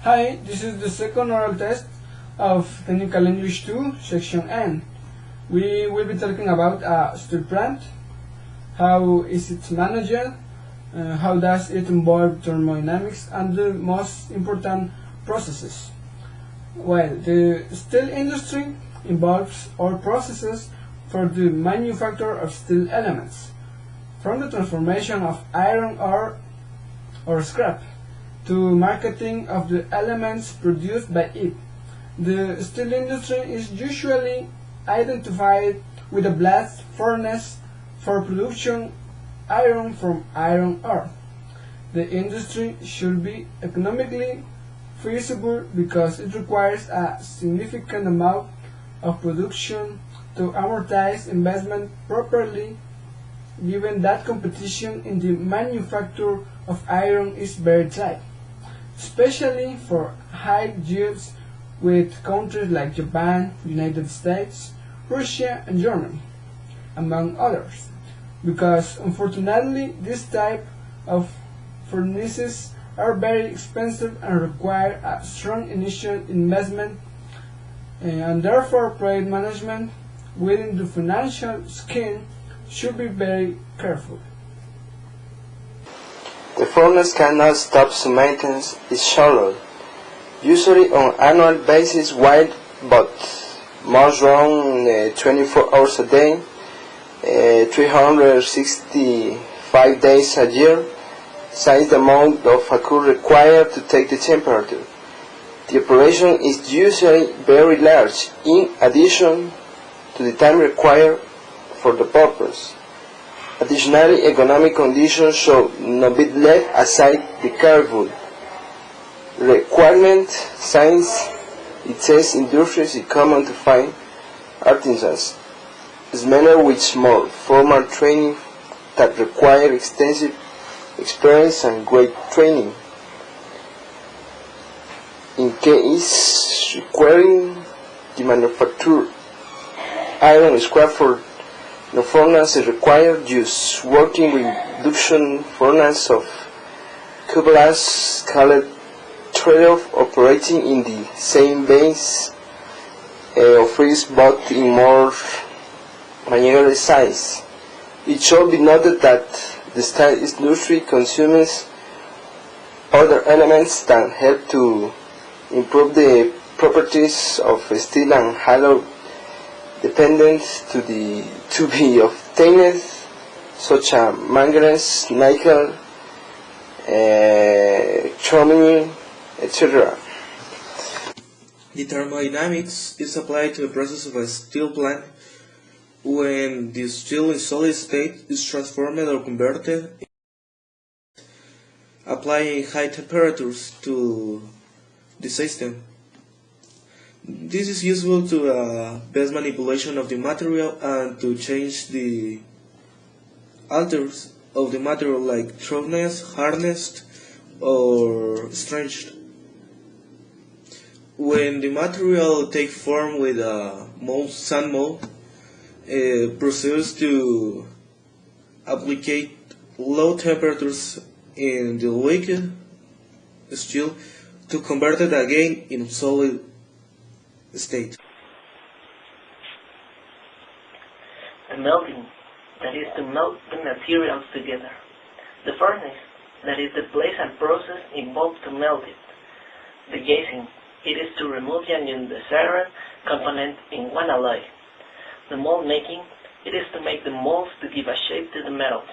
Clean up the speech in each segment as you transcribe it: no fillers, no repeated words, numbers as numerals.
Hi, this is the second oral test of Technical English 2, Section N. We will be talking about a steel plant, how is it managed, how does it involve thermodynamics, and the most important processes. Well, the steel industry involves all processes for the manufacture of steel elements, from the transformation of iron ore or scrap to marketing of the elements produced by it. The steel industry is usually identified with a blast furnace for production iron from iron ore. The industry should be economically feasible because it requires a significant amount of production to amortize investment properly, given that competition in the manufacture of iron is very tight, especially for high yields with countries like Japan, United States, Russia, and Germany, among others, because unfortunately this type of furnaces are very expensive and require a strong initial investment, and therefore project management within the financial scheme should be very careful. The furnace cannot stop so maintenance is scheduled, usually on annual basis wide, but most around 24 hours a day, 365 days a year, since the amount of fuel required to take the temperature. The operation is usually very large, in addition to the time required for the purpose. Additionally, economic conditions should not be left aside the careful requirement, since it says industries is common to find artisans, many with more formal training that require extensive experience and great training. In case requiring the manufacture iron scrap for the furnace is required, use working with induction furnace of cupolas called trade-off, operating in the same base of freeze but in more manual size. It should be noted that the steel industry consumes other elements that help to improve the properties of steel and allow dependent to be obtained, such as manganese, nickel, chromium, etc. The thermodynamics is applied to the process of a steel plant when the steel in solid state is transformed or converted, applying high temperatures to the system. This is useful to best manipulation of the material and to change the alters of the material like roughness, hardness, or strength. When the material takes form with a sand mold, proceeds to apply low temperatures in the liquid steel to convert it again in solid state. The melting, that is to melt the materials together. The furnace, that is the place and process involved to melt it. The gassing, it is to remove the undesired component in one alloy. The mold making, it is to make the molds to give a shape to the metals.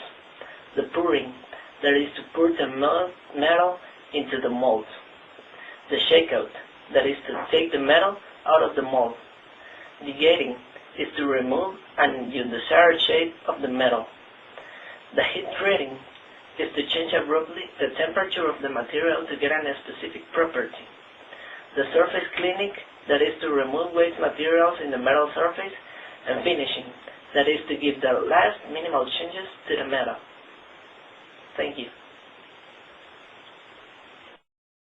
The pouring, that is to pour the metal into the molds. The shakeout, that is to take the metal out of the mold. The gating is to remove an undesired shape of the metal. The heat treating is to change abruptly the temperature of the material to get a specific property. The surface cleaning, that is to remove waste materials in the metal surface, and finishing, that is to give the last minimal changes to the metal. Thank you.